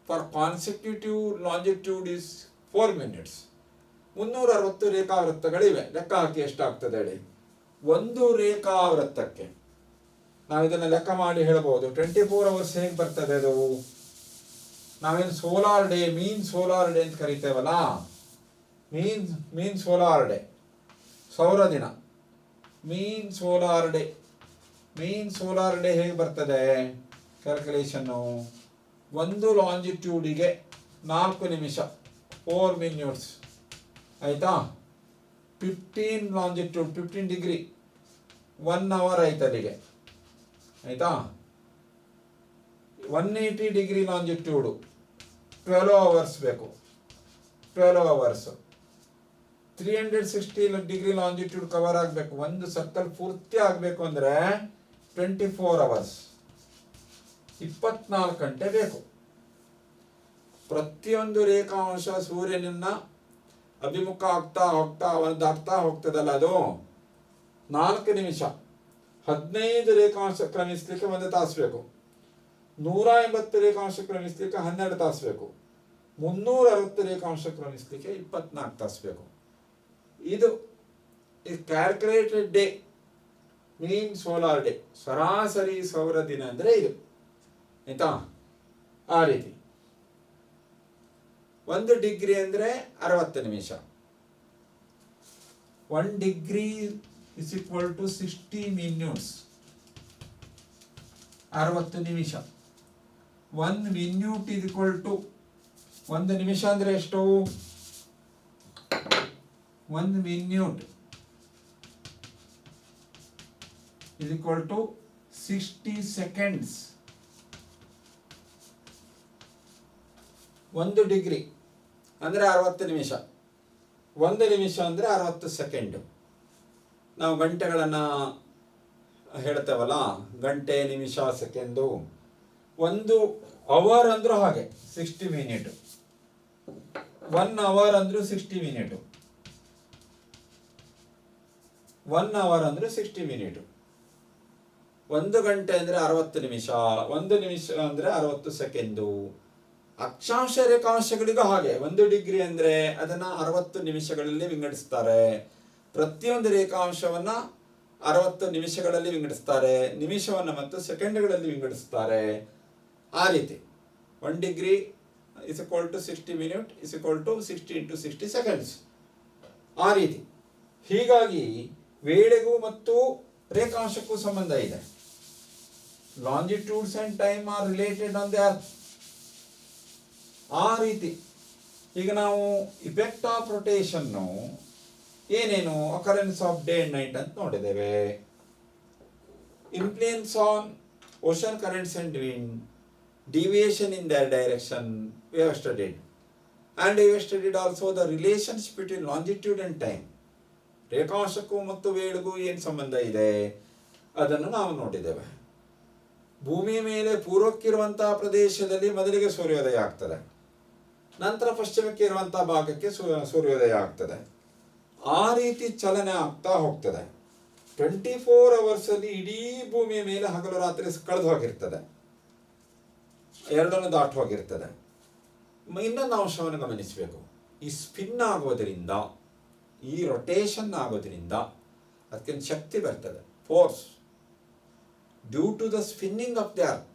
[SPEAKER 1] for consecutive longitude is 4 minutes. 360 ರೇಖಾವೃತ್ತಗಳಿವೆ. ಲೆಕ್ಕ ಹಾಕಿ ಎಷ್ಟಾಗ್ತದೆ ಹೇಳಿ. ಒಂದು ರೇಖಾವೃತ್ತಕ್ಕೆ ನಾವು ಇದನ್ನು ಲೆಕ್ಕ ಮಾಡಿ ಹೇಳಬಹುದು. 24 hours ಹೇಗೆ ಬರ್ತದೆ ಅದು? ನಾವೇನು ಸೋಲಾರ್ ಡೇ, ಮೀನ್ ಸೋಲಾರ್ ಡೇ ಅಂತ ಕರಿತೇವಲ್ಲ, ಮೀನ್ ಸೋಲಾರ್ ಡೇ, ಸೌರ ದಿನ, ಮೀನ್ ಸೋಲಾರ್ ಡೇ ಹೇಗೆ ಬರ್ತದೆ ಕ್ಯಾಲ್ಕುಲೇಷನ್ನು? ಒಂದು ಲಾಂಜಿಟ್ಯೂಡಿಗೆ 4 ನಿಮಿಷ 4 minutes ಆಯಿತಾ. 15 ಲಾಂಜಿಟ್ಯೂಡ್ 15 ಡಿಗ್ರಿ 1 hour ಆಯ್ತು ಅಲ್ಲಿಗೆ, ಆಯಿತಾ. 180 ಡಿಗ್ರಿ ಲಾಂಜಿಟ್ಯೂಡು 12 hours ಬೇಕು. 12 hours. 360 ಡಿಗ್ರಿ ಲಾಂಜಿಟ್ಯೂಡ್ ಕವರ್ ಆಗಬೇಕು. ಒಂದು ಸರ್ಕಲ್ ಪೂರ್ತಿ ಆಗಬೇಕು ಅಂದರೆ 24 ಅವರ್ಸ್, 24 ಗಂಟೆ ಬೇಕು. ಪ್ರತಿಯೊಂದು ರೇಖಾಂಶ ಸೂರ್ಯನನ್ನ ಅಭಿಮುಖ ಆಗ್ತಾ ಹೋಗ್ತದಲ್ಲ, ಅದು 4 ನಿಮಿಷ. 15 ರೇಖಾಂಶ ಕ್ರಮಿಸ್ಲಿಕ್ಕೆ 1 ತಾಸು ಬೇಕು. 180 ರೇಖಾಂಶ ಕ್ರಮಿಸ್ಲಿಕ್ಕೆ 12 ತಾಸು ಬೇಕು. 360 ರೇಖಾಂಶ ಕ್ರಮಿಸ್ಲಿಕ್ಕೆ 24 ತಾಸು ಬೇಕು. ಇದು ಕ್ಯಾಲ್ಕುಲೇಟೆಡ್ ಡೇ, ಮೀನ್ ಸೋಲಾರ್ ಡೇ, ಸರಾಸರಿ ಸೌರ ದಿನ ಅಂದರೆ ಇದು, ಆಯ್ತಾ? ಆ ರೀತಿ 1 ಡಿಗ್ರಿ ಅಂದರೆ 60 ನಿಮಿಷ. 1 degree is equal to 60 minutes, 60 ನಿಮಿಷ. 1 ಮಿನಿಟ್ ಇಸ್ ಈಕ್ವಲ್ ಟು, 1 ನಿಮಿಷ ಅಂದರೆ ಎಷ್ಟು? 1 minute is equal to 60 seconds. 1 degree ಅಂದರೆ 60 ನಿಮಿಷ, 1 ನಿಮಿಷ ಅಂದರೆ 60 ಸೆಕೆಂಡ್. ನಾವು ಗಂಟೆಗಳನ್ನು ಹೇಳ್ತೇವಲ್ಲ, ಗಂಟೆ, ನಿಮಿಷ, ಸೆಕೆಂಡು. 1 ಅವರ್ ಅಂದರೂ ಹಾಗೆ 60 ಮಿನಿಟ್, 1 ಅವರ್ ಅಂದರೂ 60 ಮಿನಿಟ್, 1 ಅವರ್ ಅಂದರೆ 60 ಮಿನಿಟ್. 1 ಗಂಟೆ ಅಂದರೆ 60 ನಿಮಿಷ, 1 ನಿಮಿಷ ಅಂದರೆ 60 ಸೆಕೆಂಡು. ಅಕ್ಷಾಂಶ ರೇಖಾಂಶಗಳಿಗೂ ಹಾಗೆ 1 ಡಿಗ್ರಿ ಅಂದರೆ ಅದನ್ನು 60 ನಿಮಿಷಗಳಲ್ಲಿ ವಿಂಗಡಿಸ್ತಾರೆ. ಪ್ರತಿಯೊಂದು ರೇಖಾಂಶವನ್ನು 60 ನಿಮಿಷಗಳಲ್ಲಿ ವಿಂಗಡಿಸ್ತಾರೆ, ನಿಮಿಷವನ್ನು ಮತ್ತು ಸೆಕೆಂಡ್ಗಳಲ್ಲಿ ವಿಂಗಡಿಸ್ತಾರೆ. ಆ ರೀತಿ 1 degree is equal to 60 minute is equal to 60 into 60 seconds. ಆ ರೀತಿ. ಹೀಗಾಗಿ ವೇಳೆಗೂ ಮತ್ತು ರೇಖಾಂಶಕ್ಕೂ ಸಂಬಂಧ ಇದೆ. Longitudes and time are related on the earth. ಆ ರೀತಿ ಈಗ ನಾವು ಇಫೆಕ್ಟ್ ಆಫ್ ರೊಟೇಷನ್ನು ಏನೇನು, occurrence of day and night ಅಂತ ನೋಡಿದ್ದೇವೆ. Influence on ocean currents and wind, deviation in their direction we have studied, and we have studied also the relationship between longitude and time. ರೇಖಾಂಶಕ್ಕೂ ಮತ್ತು ವೇಳೆಗೂ ಏನು ಸಂಬಂಧ ಇದೆ ಅದನ್ನು ನಾವು ನೋಡಿದ್ದೇವೆ. ಭೂಮಿಯ ಮೇಲೆ ಪೂರ್ವಕ್ಕಿರುವಂತಹ ಪ್ರದೇಶದಲ್ಲಿ ಮೊದಲಿಗೆ ಸೂರ್ಯೋದಯ ಆಗ್ತದೆ, ನಂತರ ಪಶ್ಚಿಮಕ್ಕೆ ಇರುವಂತಹ ಭಾಗಕ್ಕೆ ಸೂರ್ಯೋದಯ ಆಗ್ತದೆ. ಆ ರೀತಿ ಚಲನೆ ಆಗ್ತಾ ಹೋಗ್ತದೆ. 24 ಅವರ್ಸಲ್ಲಿ ಇಡೀ ಭೂಮಿಯ ಮೇಲೆ ಹಗಲು ರಾತ್ರಿ ಕಳೆದು ಹೋಗಿರ್ತದೆ, ಎರಡನ್ನು ದಾಟಿ ಹೋಗಿರ್ತದೆ. ಇನ್ನೊಂದು ಅಂಶವನ್ನು ಗಮನಿಸಬೇಕು. ಈ ಸ್ಪಿನ್ ಆಗೋದರಿಂದ, ಈ ರೊಟೇಷನ್ ಆಗೋದ್ರಿಂದ ಅದಕ್ಕೊಂದು ಶಕ್ತಿ ಬರ್ತದೆ, force. Due to the spinning of the earth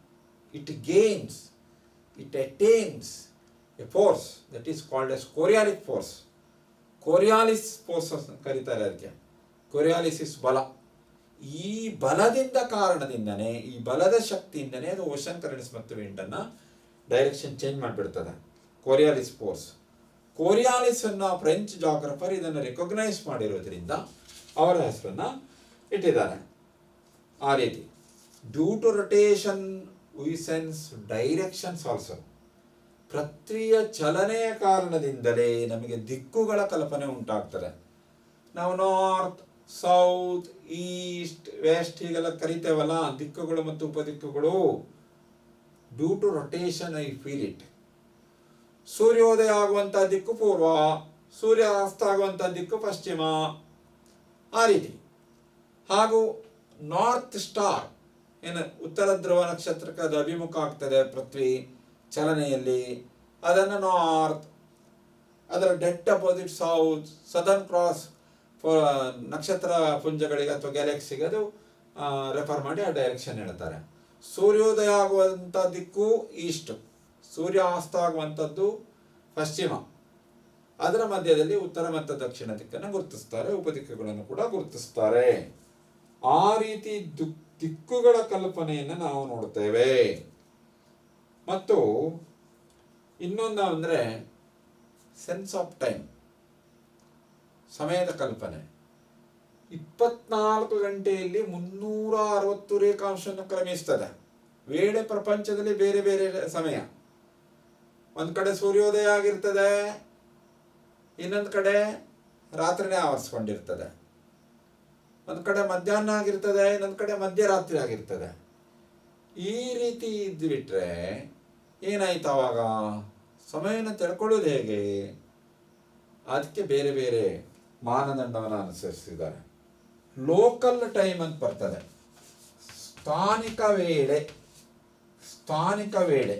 [SPEAKER 1] it gains, it attains a force that is called as Coriolis force. Coriolis force ಕರೀತಾರೆ ಅದಕ್ಕೆ. ಕೋರಿಯಾಲಿಸಿಸ್ ಬಲ. ಈ ಬಲದಿಂದ ಕಾರಣದಿಂದನೇ, ಈ ಬಲದ ಶಕ್ತಿಯಿಂದನೇ ಅದು ಓಷನ್ ಕರೆಂಟ್ಸ್ ಮತ್ತು ವಿಂಡನ್ನು ಡೈರೆಕ್ಷನ್ ಚೇಂಜ್ ಮಾಡಿಬಿಡ್ತದೆ. ಕೋರಿಯಾಲಿಸ್ ಫೋರ್ಸ್. ಕೋರಿಯಾಲಿಸ್ ಅನ್ನ ಫ್ರೆಂಚ್ ಜಾಗ್ರಫರ್ ಇದನ್ನು ರೆಕಗ್ನೈಸ್ ಮಾಡಿರೋದ್ರಿಂದ ಅವರ ಹೆಸರನ್ನು ಇಟ್ಟಿದ್ದಾರೆ. ಆ ರೀತಿ due to rotation we sense directions also. ಪೃಥ್ವಿಯ ಚಲನೆಯ ಕಾರಣದಿಂದಲೇ ನಮಗೆ ದಿಕ್ಕುಗಳ ಕಲ್ಪನೆ ಉಂಟಾಗ್ತದೆ. ನಾವು ನಾರ್ತ್, ಸೌತ್, ಈಸ್ಟ್, ವೆಸ್ಟ್ ಹೀಗೆಲ್ಲ ಕರಿತೇವಲ್ಲ, ದಿಕ್ಕುಗಳು ಮತ್ತು ಉಪದಿಕ್ಕುಗಳು. Due to rotation I feel it. ಸೂರ್ಯೋದಯ ಆಗುವಂಥ ದಿಕ್ಕು ಪೂರ್ವ, ಸೂರ್ಯ ಅಸ್ತ ಆಗುವಂಥ ದಿಕ್ಕು ಪಶ್ಚಿಮ. ಆ ರೀತಿ. ಹಾಗೂ ನಾರ್ತ್ ಸ್ಟಾರ್ ಏನು ಉತ್ತರ ಧ್ರುವ ನಕ್ಷತ್ರಕ್ಕೆ ಅದು ಅಭಿಮುಖ ಆಗ್ತದೆ ಪೃಥ್ವಿ ಚಲನೆಯಲ್ಲಿ, ಅದನ್ನು ನಾರ್ತ್. ಅದರ dead opposite south. Southern cross ನಕ್ಷತ್ರ ಪುಂಜಗಳಿಗೆ ಅಥವಾ ಗ್ಯಾಲಕ್ಸಿಗೆ ಅದು ರೆಫರ್ ಮಾಡಿ ಆ ಡೈರೆಕ್ಷನ್ ಹೇಳ್ತಾರೆ. ಸೂರ್ಯೋದಯ ಆಗುವಂಥ ದಿಕ್ಕು ಈಸ್ಟ್, ಸೂರ್ಯ ಅಸ್ತ ಆಗುವಂಥದ್ದು ಪಶ್ಚಿಮ. ಅದರ ಮಧ್ಯದಲ್ಲಿ ಉತ್ತರ ಮತ್ತು ದಕ್ಷಿಣ ದಿಕ್ಕನ್ನು ಗುರುತಿಸ್ತಾರೆ, ಉಪದಿಕ್ಕುಗಳನ್ನು ಕೂಡ ಗುರುತಿಸ್ತಾರೆ. ಆ ರೀತಿ ದಿಕ್ಕುಗಳ ಕಲ್ಪನೆಯನ್ನು ನಾವು ನೋಡ್ತೇವೆ. ಮತ್ತು ಇನ್ನೊಂದು ಅಂದರೆ ಸೆನ್ಸ್ ಆಫ್ ಟೈಮ್, ಸಮಯದ ಕಲ್ಪನೆ. 24 ಗಂಟೆಯಲ್ಲಿ 360 ರೇಖಾಂಶವನ್ನು ಕ್ರಮಿಸ್ತದೆ. ವೇಳೆ ಪ್ರಪಂಚದಲ್ಲಿ ಬೇರೆ ಬೇರೆ ಸಮಯ. ಒಂದು ಕಡೆ ಸೂರ್ಯೋದಯ ಆಗಿರ್ತದೆ, ಇನ್ನೊಂದು ಕಡೆ ರಾತ್ರಿನೇ ಆವರಿಸ್ಕೊಂಡಿರ್ತದೆ. ಒಂದು ಕಡೆ ಮಧ್ಯಾಹ್ನ ಆಗಿರ್ತದೆ, ಇನ್ನೊಂದು ಕಡೆ ಮಧ್ಯರಾತ್ರಿ ಆಗಿರ್ತದೆ. ಈ ರೀತಿ ಇದ್ದುಬಿಟ್ರೆ ಏನಾಯ್ತು ಆವಾಗ? ಸಮಯವನ್ನು ತಿಳ್ಕೊಳ್ಳೋದು ಹೇಗೆ? ಅದಕ್ಕೆ ಬೇರೆ ಬೇರೆ ಮಾನದಂಡವನ್ನು ಅನುಸರಿಸಿದ್ದಾರೆ. ಲೋಕಲ್ ಟೈಮ್ ಅಂತ ಬರ್ತದೆ, ಸ್ಥಾನಿಕ ವೇಳೆ. ಸ್ಥಾನಿಕ ವೇಳೆ,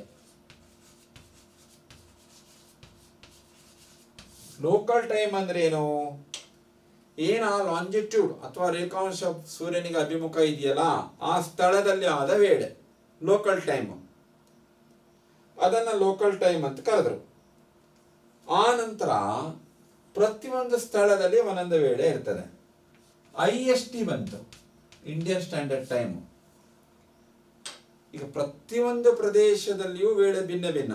[SPEAKER 1] ಲೋಕಲ್ ಟೈಮ್ ಅಂದ್ರೆ ಏನು? ಏನ ಲಾಂಜಿಟ್ಯೂಡ್ ಅಥವಾ ರೇಖಾಂಶ ಸೂರ್ಯನಿಗೆ ಅಭಿಮುಖ ಇದೆಯಲ್ಲ, ಆ ಸ್ಥಳದಲ್ಲಿ ಆದ ವೇಳೆ ಲೋಕಲ್ ಟೈಮ್. ಅದನ್ನು ಲೋಕಲ್ ಟೈಮ್ ಅಂತ ಕರೆದ್ರು. ಆ ನಂತರ ಪ್ರತಿಯೊಂದು ಸ್ಥಳದಲ್ಲಿ ಒಂದೊಂದು ವೇಳೆ ಇರ್ತದೆ. IST ಬಂತು, ಇಂಡಿಯನ್ ಸ್ಟ್ಯಾಂಡರ್ಡ್ ಟೈಮ್. ಈಗ ಪ್ರತಿಯೊಂದು ಪ್ರದೇಶದಲ್ಲಿಯೂ ವೇಳೆ ಭಿನ್ನ ಭಿನ್ನ.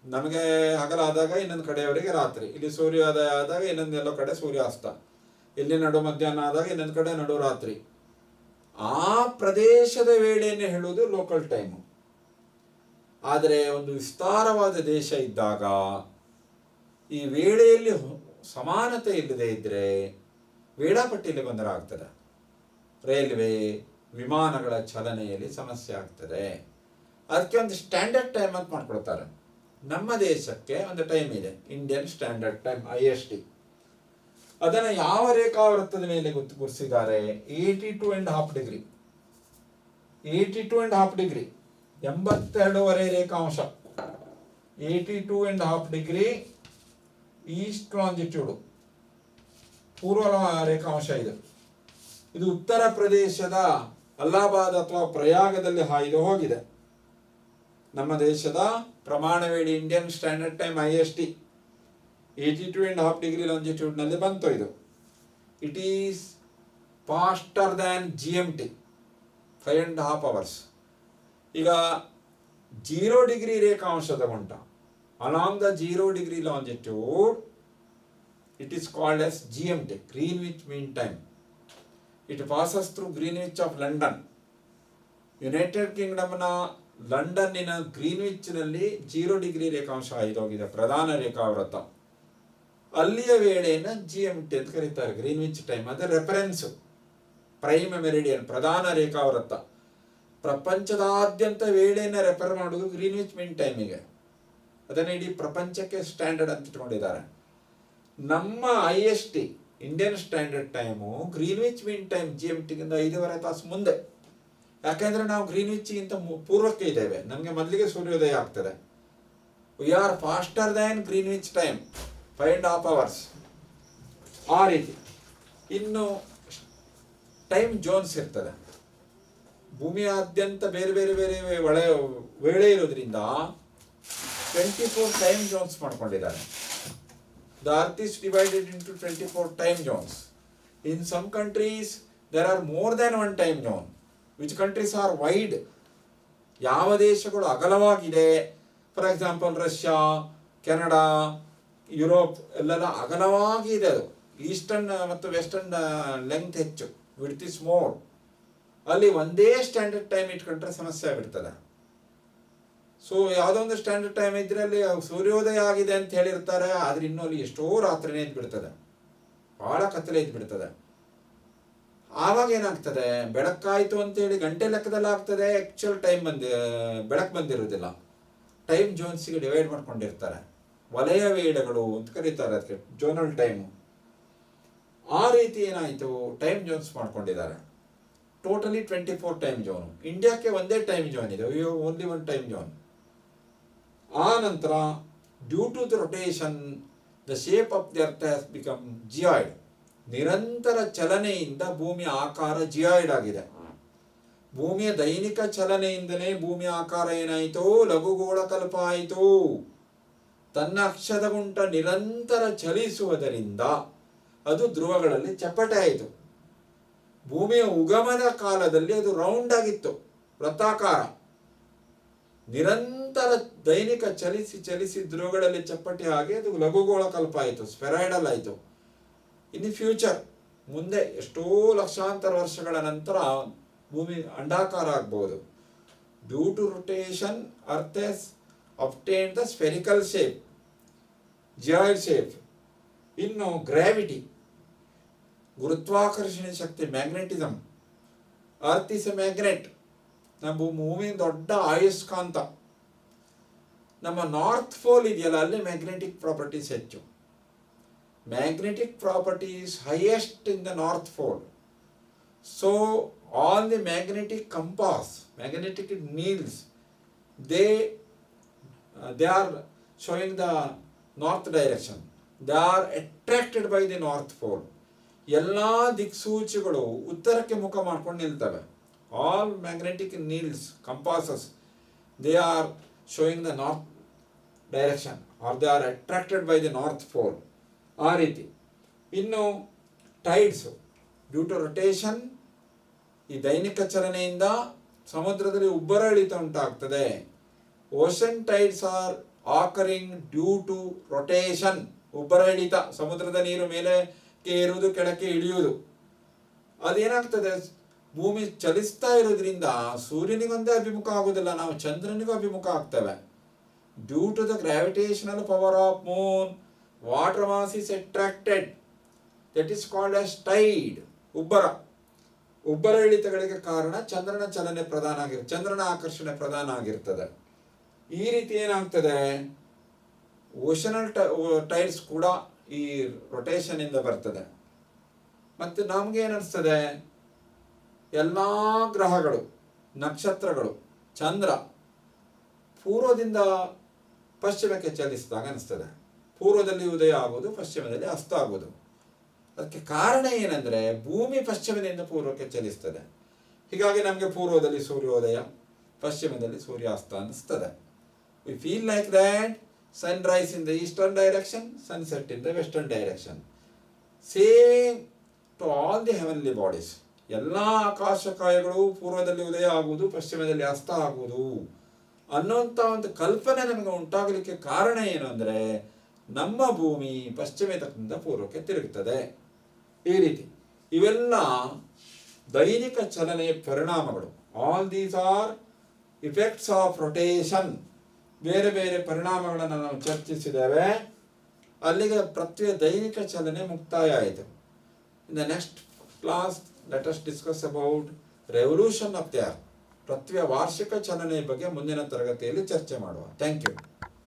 [SPEAKER 1] ನಮಗೆ ಹಗಲಾದಾಗ ಇನ್ನೊಂದು ಕಡೆಯವರೆಗೆ ರಾತ್ರಿ, ಇಲ್ಲಿ ಸೂರ್ಯೋದಯ ಆದಾಗ ಇನ್ನೊಂದೆಲ್ಲೋ ಕಡೆ ಸೂರ್ಯಾಸ್ತ, ಇಲ್ಲಿ ನಡು ಮಧ್ಯಾಹ್ನ ಆದಾಗ ಇನ್ನೊಂದು ಕಡೆ ನಡು ರಾತ್ರಿ. ಆ ಪ್ರದೇಶದ ವೇಳೆಯನ್ನು ಹೇಳುವುದು ಲೋಕಲ್ ಟೈಮು. ಆದರೆ ಒಂದು ವಿಸ್ತಾರವಾದ ದೇಶ ಇದ್ದಾಗ ಈ ವೇಳೆಯಲ್ಲಿ ಸಮಾನತೆ ಇಲ್ಲದೆ ಇದ್ದರೆ ವೇಳಾಪಟ್ಟಿಯಲ್ಲಿ ಗೊಂದಲ ಆಗ್ತದೆ. ರೈಲ್ವೆ, ವಿಮಾನಗಳ ಚಲನೆಯಲ್ಲಿ ಸಮಸ್ಯೆ ಆಗ್ತದೆ. ಅದಕ್ಕೆ ಒಂದು ಸ್ಟ್ಯಾಂಡರ್ಡ್ ಟೈಮ್ ಅಂತ ಮಾಡ್ಕೊಳ್ತಾರೆ. ನಮ್ಮ ದೇಶಕ್ಕೆ ಒಂದು ಟೈಮ್ ಇದೆ, ಇಂಡಿಯನ್ ಸ್ಟ್ಯಾಂಡರ್ಡ್ ಟೈಮ್, IST. ಅದನ್ನು ಯಾವ ರೇಖಾವೃತ್ತದ ಮೇಲೆ ಗುರುತಿಸಿದ್ದಾರೆ? 82.5 degree. 82.5 degree, 82.5 ರೇಖಾಂಶ. 82.5 degree East longitude, ಪೂರ್ವ ರೇಖಾಂಶ. ಇದು ಉತ್ತರ ಪ್ರದೇಶದ ಅಲಹಾಬಾದ್ ಅಥವಾ ಪ್ರಯಾಗದಲ್ಲಿ ಹಾಯ್ದು ಹೋಗಿದೆ. ನಮ್ಮ ದೇಶದ ಪ್ರಮಾಣ ವೇಳೆ Indian standard time IST 82.5 degree ಲಾಂಜಿಟ್ಯೂಡ್ನಲ್ಲಿ ಬಂತು. ಇದು it is faster than GMT, 5.5 hours. ಈಗ 0 ಡಿಗ್ರಿ ರೇಖಾಂಶ ತಗೊಂಡ along the 0 degree longitude, it is called as GMT, Greenwich mean time. It passes through Greenwich of London. United ಕಿಂಗ್ಡಮ್ನ ಲಂಡನ್ನಿನ ಗ್ರೀನ್ವಿಚ್ನಲ್ಲಿ 0 degree ರೇಖಾಂಶ ಆಯ್ದೋಗಿದೆ, ಪ್ರಧಾನ ರೇಖಾವೃತ್ತ. ಅಲ್ಲಿಯ ವೇಳೆಯನ್ನು GMT ಅಂತ ಕರೀತಾರೆ, ಗ್ರೀನ್ವಿಚ್ ಟೈಮ್. ಅದರ ರೆಫರೆನ್ಸು ಪ್ರೈಮ್ ಮೆರಿಡಿಯನ್, ಪ್ರಧಾನ ರೇಖಾವೃತ್ತ. ಪ್ರಪಂಚದಾದ್ಯಂತ ವೇಳೆಯನ್ನು ರೆಫರ್ ಮಾಡೋದು ಗ್ರೀನ್ವಿಚ್ ಮೀನ್ ಟೈಮಿಗೆ. ಅದನ್ನು ಇಡೀ ಪ್ರಪಂಚಕ್ಕೆ ಸ್ಟ್ಯಾಂಡರ್ಡ್ ಅಂತ ಇಟ್ಕೊಂಡಿದ್ದಾರೆ. ನಮ್ಮ IST Indian standard time Greenwich mean time GMTಗಿಂತ 5.5 ತಾಸು ಮುಂದೆ. ಯಾಕೆಂದರೆ ನಾವು ಗ್ರೀನ್ವಿಚ್ಗಿಂತ ಪೂರ್ವಕ್ಕೆ ಇದ್ದೇವೆ, ನಮಗೆ ಮೊದಲಿಗೆ ಸೂರ್ಯೋದಯ ಆಗ್ತದೆ. We are faster than Greenwich time, 5.5 hours. ಆ ರೀತಿ. ಇನ್ನು ಟೈಮ್ ಜೋನ್ಸ್ ಇರ್ತದೆ. ಭೂಮಿಯಾದ್ಯಂತ ಬೇರೆ ಬೇರೆ ಬೇರೆ ವೇಳೆ ಇರೋದ್ರಿಂದ 24 ಟೈಮ್ ಜೋನ್ಸ್ ಮಾಡ್ಕೊಂಡಿದ್ದಾರೆ. The earth is divided into 24 time zones. In some countries there are more than one time zone. Which countries are wide? ಯಾವ ದೇಶಗಳು ಅಗಲವಾಗಿದೆ? For example Russia, Canada, Europe ಎಲ್ಲೆಲ್ಲ ಅಗಲವಾಗಿ ಇದೆ. ಅದು ಈಸ್ಟರ್ನ್ ಮತ್ತು ವೆಸ್ಟರ್ನ್ ಲೆಂತ್ ಹೆಚ್ಚು, ವಿಡ್ತ್ ಇಸ್ ಮೋರ್. ಅಲ್ಲಿ ಒಂದೇ ಸ್ಟ್ಯಾಂಡರ್ಡ್ ಟೈಮ್ ಇಟ್ಕೊಂಡ್ರೆ ಸಮಸ್ಯೆ ಆಗಿರ್ತದೆ. ಸೊ ಯಾವುದೋ ಒಂದು ಸ್ಟ್ಯಾಂಡರ್ಡ್ ಟೈಮ್ ಇದ್ರೆ ಅಲ್ಲಿ ಸೂರ್ಯೋದಯ ಆಗಿದೆ ಅಂತ ಹೇಳಿರ್ತಾರೆ, ಆದ್ರೆ ಇನ್ನೂ ಅಲ್ಲಿ ಎಷ್ಟೋ ರಾತ್ರಿನೇ ಇದ್ಬಿಡ್ತದೆ, ಬಹಳ ಕತ್ತಲೆ ಇದ್ಬಿಡ್ತದೆ. ಆವಾಗ ಏನಾಗ್ತದೆ, ಬೆಳಕಾಯ್ತು ಅಂತೇಳಿ ಗಂಟೆ ಲೆಕ್ಕದಲ್ಲಿ ಆಗ್ತದೆ, ಆ್ಯಕ್ಚುಯಲ್ ಟೈಮ್ ಬೆಳಕು ಬಂದಿರೋದಿಲ್ಲ. ಟೈಮ್ ಜೋನ್ಸಿಗೆ ಡಿವೈಡ್ ಮಾಡ್ಕೊಂಡಿರ್ತಾರೆ, ವಲಯ ವೇಳೆಗಳು ಅಂತ ಕರೀತಾರೆ ಅದಕ್ಕೆ, ಜೋನಲ್ ಟೈಮು. ಆ ರೀತಿ ಏನಾಯಿತು, ಟೈಮ್ ಜೋನ್ಸ್ ಮಾಡ್ಕೊಂಡಿದ್ದಾರೆ. Totally 24 time zone. ಇಂಡಿಯಾಕ್ಕೆ ಒಂದೇ ಟೈಮ್ ಜೋನ್ ಇದೆ, ಓನ್ಲಿ ಒನ್ ಟೈಮ್ ಜೋನ್. ಆ ನಂತರ due to the rotation the shape of the earth has become geoid. ನಿರಂತರ ಚಲನೆಯಿಂದ ಭೂಮಿಯ ಆಕಾರ ಜಿಯಾಯ್ಡ್ ಆಗಿದೆ. ಭೂಮಿಯ ದೈನಿಕ ಚಲನೆಯಿಂದಲೇ ಭೂಮಿಯ ಆಕಾರ ಏನಾಯಿತು, ಲಘುಗೋಳಕಲ್ಪ ಆಯಿತು. ತನ್ನ ಅಕ್ಷದ ಗುಂಟ ನಿರಂತರ ಚಲಿಸುವುದರಿಂದ ಅದು ಧ್ರುವಗಳಲ್ಲಿ ಚಪ್ಪಟೆ ಆಯಿತು. ಭೂಮಿಯ ಉಗಮದ ಕಾಲದಲ್ಲಿ ಅದು ರೌಂಡ್ ಆಗಿತ್ತು, ವೃತ್ತಾಕಾರ. ನಿರಂತರ ದೈನಿಕ ಚಲಿಸಿ ಚಲಿಸಿ ಧ್ರುವಗಳಲ್ಲಿ ಚಪ್ಪಟೆ ಆಗಿ ಅದು ಲಘುಗೋಳಕಲ್ಪ ಆಯಿತು, ಸ್ಪೆರಾಯ್ಡಲ್ ಆಯಿತು. ಇನ್ ಫ್ಯೂಚರ್ ಮುಂದೆ ಎಷ್ಟೋ ಲಕ್ಷಾಂತರ ವರ್ಷಗಳ ನಂತರ ಭೂಮಿ ಅಂಡಾಕಾರ ಆಗ್ಬೋದು. Due to rotation earth has obtained the spherical shape, geoid shape. ಇನ್ನು ಗ್ರಾವಿಟಿ, ಗುರುತ್ವಾಕರ್ಷಣೆ ಶಕ್ತಿ, magnetism. Earth is a magnet. ನಮ್ಮ ಭೂಮಿ ದೊಡ್ಡ ಆಯಸ್ಕಾಂತ. ನಮ್ಮ ನಾರ್ತ್ ಪೋಲ್ ಇದೆಯಲ್ಲ, ಅಲ್ಲಿ ಮ್ಯಾಗ್ನೆಟಿಕ್ ಪ್ರಾಪರ್ಟೀಸ್ ಹೆಚ್ಚು. Magnetic properties highest in the north pole. So all the magnetic compass, magnetic needles, they are showing the north direction. They are attracted by the north pole. ಎಲ್ಲ ದಿಕ್ಸೂಚಿಗಳು ಉತ್ತರಕ್ಕೆ ಮುಖ ಮಾಡ್ಕೊಂಡು ನಿಲ್ತವೆ. All magnetic needles, compasses, they are showing the north direction or they are attracted by the north pole. ಆ ರೀತಿ. ಇನ್ನು ಟೈಡ್ಸು, due to rotation, ಈ ದೈನಿಕ ಚಲನೆಯಿಂದ ಸಮುದ್ರದಲ್ಲಿ ಉಬ್ಬರ ಇಳಿತ ಉಂಟಾಗ್ತದೆ. Ocean tides are occurring due to rotation. ಉಬ್ಬರ ಇಳಿತ, ಸಮುದ್ರದ ನೀರು ಮೇಲಕ್ಕೆ ಏರುವುದು, ಕೆಳಕ್ಕೆ ಇಳಿಯುವುದು. ಅದೇನಾಗ್ತದೆ, ಭೂಮಿ ಚಲಿಸ್ತಾ ಇರೋದ್ರಿಂದ ಸೂರ್ಯನಿಗೊಂದೇ ಅಭಿಮುಖ ಆಗೋದಿಲ್ಲ, ನಾವು ಚಂದ್ರನಿಗೂ ಅಭಿಮುಖ ಆಗ್ತೇವೆ. Due to the gravitational power of moon, water mass is attracted. That is called as tide. ಉಬ್ಬರ ಇಳಿತಗಳಿಗೆ ಕಾರಣ ಚಂದ್ರನ ಚಲನೆ ಪ್ರಧಾನ ಆಗಿರ್ತದೆ, ಚಂದ್ರನ ಆಕರ್ಷಣೆ ಪ್ರಧಾನ ಆಗಿರ್ತದೆ. ಈ ರೀತಿ ಏನಾಗ್ತದೆ, ಓಷನಲ್ ಟೈಡ್ಸ್ ಕೂಡ ಈ ರೊಟೇಷನ್ ಇಂದ ಬರ್ತದೆ. ಮತ್ತು ನಮ್ಗೆ ಏನಿಸ್ತದೆ, ಎಲ್ಲ ಗ್ರಹಗಳು, ನಕ್ಷತ್ರಗಳು, ಚಂದ್ರ ಪೂರ್ವದಿಂದ ಪಶ್ಚಿಮಕ್ಕೆ ಚಲಿಸಿದಾಗ ಅನಿಸ್ತದೆ. ಪೂರ್ವದಲ್ಲಿ ಉದಯ ಆಗೋದು, ಪಶ್ಚಿಮದಲ್ಲಿ ಅಸ್ತ ಆಗೋದು. ಅದಕ್ಕೆ ಕಾರಣ ಏನಂದರೆ, ಭೂಮಿ ಪಶ್ಚಿಮದಿಂದ ಪೂರ್ವಕ್ಕೆ ಚಲಿಸ್ತದೆ. ಹೀಗಾಗಿ ನಮಗೆ ಪೂರ್ವದಲ್ಲಿ ಸೂರ್ಯೋದಯ, ಪಶ್ಚಿಮದಲ್ಲಿ ಸೂರ್ಯಾಸ್ತ ಅನ್ನಿಸ್ತದೆ. We feel like that sunrise in the eastern direction, sunset in the western direction. Same to all the heavenly bodies. ಎಲ್ಲ ಆಕಾಶಕಾಯಗಳು ಪೂರ್ವದಲ್ಲಿ ಉದಯ ಆಗುವುದು, ಪಶ್ಚಿಮದಲ್ಲಿ ಅಸ್ತ ಆಗುವುದು ಅನ್ನೋಂಥ ಒಂದು ಕಲ್ಪನೆ ನಮಗೆ ಉಂಟಾಗಲಿಕ್ಕೆ ಕಾರಣ ಏನು ಅಂದರೆ, ನಮ್ಮ ಭೂಮಿ ಪಶ್ಚಿಮದಿಂದ ಪೂರ್ವಕ್ಕೆ ತಿರುಗುತ್ತದೆ. ಈ ರೀತಿ ಇವೆಲ್ಲ ದೈನಿಕ ಚಲನೆಯ ಪರಿಣಾಮಗಳು. All these are effects of rotation. ಬೇರೆ ಬೇರೆ ಪರಿಣಾಮಗಳನ್ನು ನಾವು ಚರ್ಚಿಸಿದ್ದೇವೆ. ಅಲ್ಲಿಗೆ ಪೃಥ್ವಿಯ ದೈನಿಕ ಚಲನೆ ಮುಕ್ತಾಯ ಆಯಿತು. In the next class let us discuss about revolution of the earth. ಪೃಥ್ವಿಯ ವಾರ್ಷಿಕ ಚಲನೆಯ ಬಗ್ಗೆ ಮುಂದಿನ ತರಗತಿಯಲ್ಲಿ ಚರ್ಚೆ ಮಾಡುವ. Thank you.